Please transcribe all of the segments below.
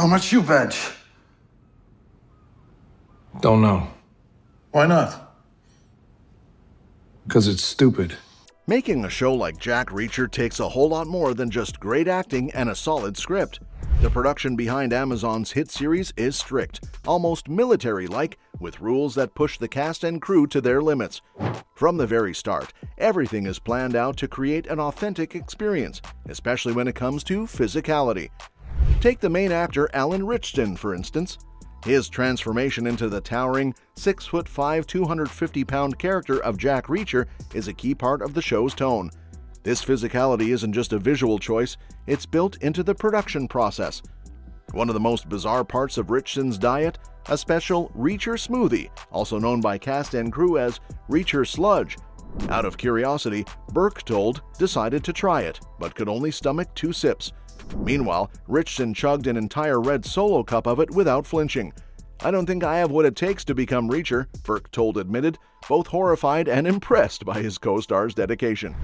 How much you bench? Don't know. Why not? Because it's stupid. Making a show like Jack Reacher takes a whole lot more than just great acting and a solid script. The production behind Amazon's hit series is strict, almost military-like, with rules that push the cast and crew to their limits. From the very start, everything is planned out to create an authentic experience, especially when it comes to physicality. Take the main actor Alan Ritchson, for instance. His transformation into the towering 6'5", 250-pound character of Jack Reacher is a key part of the show's tone. This physicality isn't just a visual choice, it's built into the production process. One of the most bizarre parts of Ritchson's diet, a special Reacher smoothie, also known by cast and crew as Reacher Sludge. Out of curiosity, Berchtold decided to try it, but could only stomach 2 sips. Meanwhile, Ritchson chugged an entire red Solo cup of it without flinching. "I don't think I have what it takes to become Reacher," Berchtold admitted, both horrified and impressed by his co-star's dedication.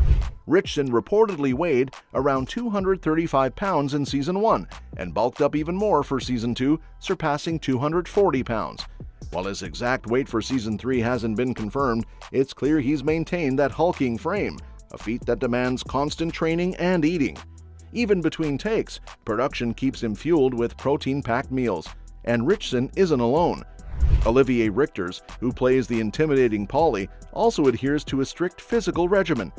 Ritchson reportedly weighed around 235 pounds in Season 1 and bulked up even more for Season 2, surpassing 240 pounds. While his exact weight for Season 3 hasn't been confirmed, it's clear he's maintained that hulking frame, a feat that demands constant training and eating. Even between takes, production keeps him fueled with protein-packed meals. And Ritchson isn't alone. Olivier Richters, who plays the intimidating Paulie, also adheres to a strict physical regimen.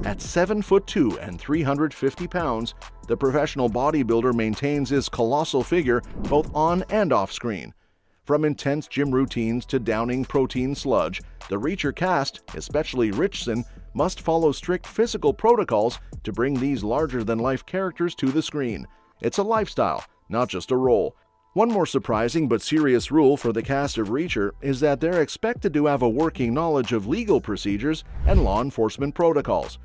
At 7'2" and 350 pounds, the professional bodybuilder maintains his colossal figure both on and off screen. From intense gym routines to downing protein sludge, the Reacher cast, especially Ritchson, must follow strict physical protocols to bring these larger-than-life characters to the screen. It's a lifestyle, not just a role. One more surprising but serious rule for the cast of Reacher is that they're expected to have a working knowledge of legal procedures and law enforcement protocols.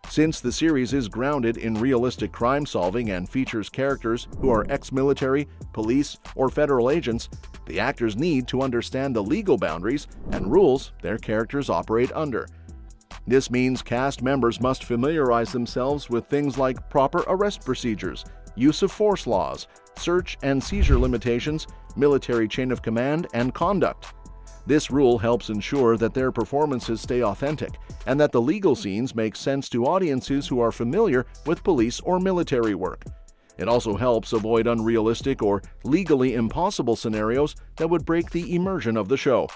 Since the series is grounded in realistic crime solving and features characters who are ex-military, police, or federal agents, the actors need to understand the legal boundaries and rules their characters operate under. This means cast members must familiarize themselves with things like proper arrest procedures, use of force laws, search and seizure limitations, military chain of command, and conduct. This rule helps ensure that their performances stay authentic and that the legal scenes make sense to audiences who are familiar with police or military work. It also helps avoid unrealistic or legally impossible scenarios that would break the immersion of the show.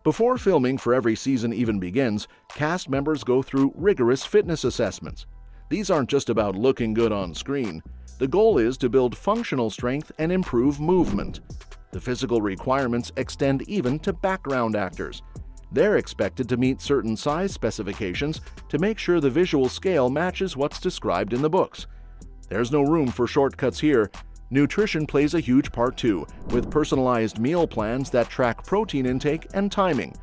Before filming for every season even begins, cast members go through rigorous fitness assessments. These aren't just about looking good on screen. The goal is to build functional strength and improve movement. The physical requirements extend even to background actors. They're expected to meet certain size specifications to make sure the visual scale matches what's described in the books. There's no room for shortcuts here. Nutrition plays a huge part too, with personalized meal plans that track protein intake and timing.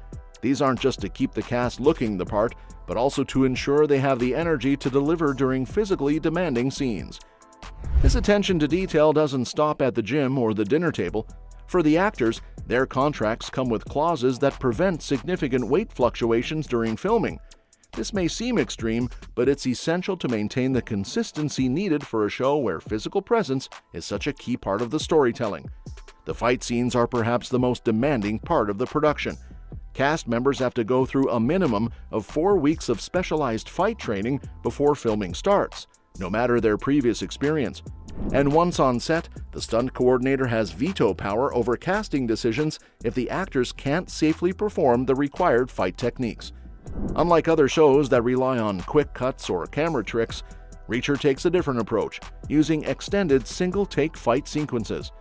These aren't just to keep the cast looking the part, but also to ensure they have the energy to deliver during physically demanding scenes. This attention to detail doesn't stop at the gym or the dinner table. For the actors, their contracts come with clauses that prevent significant weight fluctuations during filming. This may seem extreme, but it's essential to maintain the consistency needed for a show where physical presence is such a key part of the storytelling. The fight scenes are perhaps the most demanding part of the production. Cast members have to go through a minimum of 4 weeks of specialized fight training before filming starts, no matter their previous experience. And once on set, the stunt coordinator has veto power over casting decisions if the actors can't safely perform the required fight techniques. Unlike other shows that rely on quick cuts or camera tricks, Reacher takes a different approach, using extended single-take fight sequences.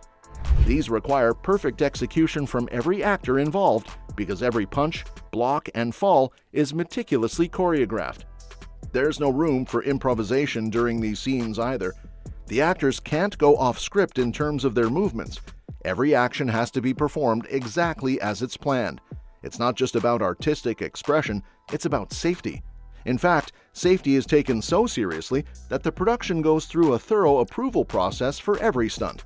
These require perfect execution from every actor involved because every punch, block, and fall is meticulously choreographed. There's no room for improvisation during these scenes either. The actors can't go off script in terms of their movements. Every action has to be performed exactly as it's planned. It's not just about artistic expression, it's about safety. In fact, safety is taken so seriously that the production goes through a thorough approval process for every stunt.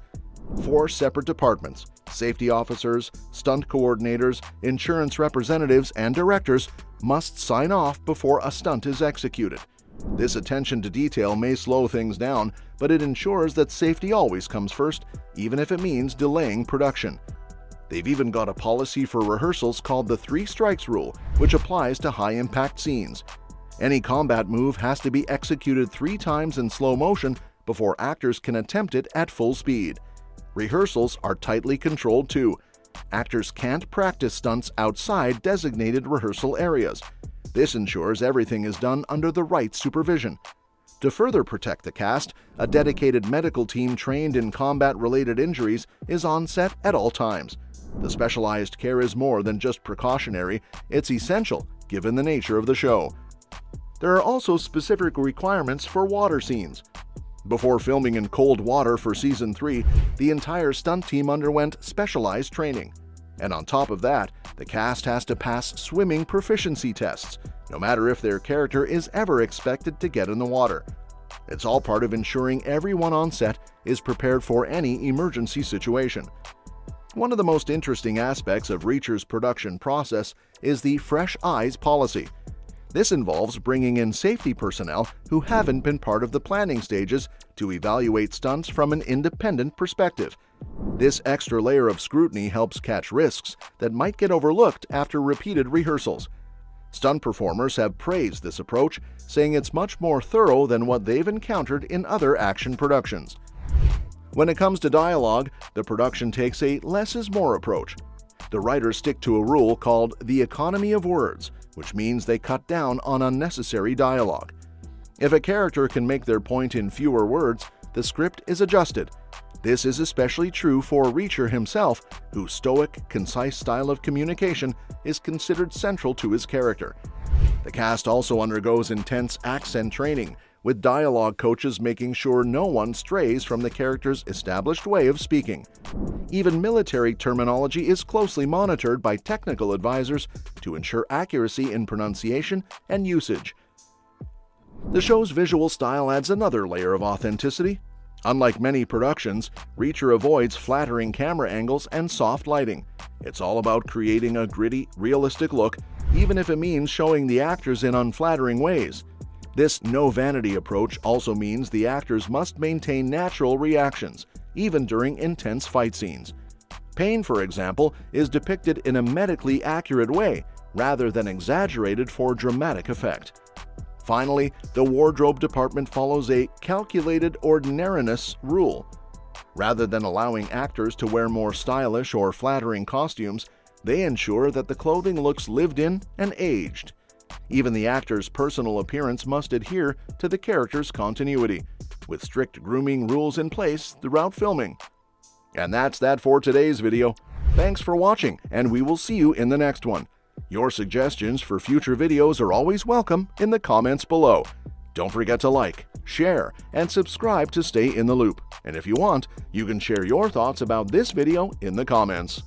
4 separate departments, safety officers, stunt coordinators, insurance representatives, and directors must sign off before a stunt is executed. This attention to detail may slow things down, but it ensures that safety always comes first, even if it means delaying production. They've even got a policy for rehearsals called the 3 strikes rule, which applies to high-impact scenes. Any combat move has to be executed 3 times in slow motion before actors can attempt it at full speed. Rehearsals are tightly controlled too. Actors can't practice stunts outside designated rehearsal areas. This ensures everything is done under the right supervision. To further protect the cast, a dedicated medical team trained in combat-related injuries is on set at all times. The specialized care is more than just precautionary, it's essential given the nature of the show. There are also specific requirements for water scenes. Before filming in cold water for Season 3, the entire stunt team underwent specialized training. And on top of that, the cast has to pass swimming proficiency tests, no matter if their character is ever expected to get in the water. It's all part of ensuring everyone on set is prepared for any emergency situation. One of the most interesting aspects of Reacher's production process is the Fresh Eyes policy. This involves bringing in safety personnel who haven't been part of the planning stages to evaluate stunts from an independent perspective. This extra layer of scrutiny helps catch risks that might get overlooked after repeated rehearsals. Stunt performers have praised this approach, saying it's much more thorough than what they've encountered in other action productions. When it comes to dialogue, the production takes a less is more approach. The writers stick to a rule called the economy of words, which means they cut down on unnecessary dialogue. If a character can make their point in fewer words, the script is adjusted. This is especially true for Reacher himself, whose stoic, concise style of communication is considered central to his character. The cast also undergoes intense accent training, with dialogue coaches making sure no one strays from the character's established way of speaking. Even military terminology is closely monitored by technical advisors to ensure accuracy in pronunciation and usage. The show's visual style adds another layer of authenticity. Unlike many productions, Reacher avoids flattering camera angles and soft lighting. It's all about creating a gritty, realistic look, even if it means showing the actors in unflattering ways. This no-vanity approach also means the actors must maintain natural reactions, even during intense fight scenes. Pain, for example, is depicted in a medically accurate way, rather than exaggerated for dramatic effect. Finally, the wardrobe department follows a calculated ordinariness rule. Rather than allowing actors to wear more stylish or flattering costumes, they ensure that the clothing looks lived in and aged. Even the actor's personal appearance must adhere to the character's continuity, with strict grooming rules in place throughout filming. And that's that for today's video. Thanks for watching, and we will see you in the next one. Your suggestions for future videos are always welcome in the comments below. Don't forget to like, share, and subscribe to stay in the loop. And if you want, you can share your thoughts about this video in the comments.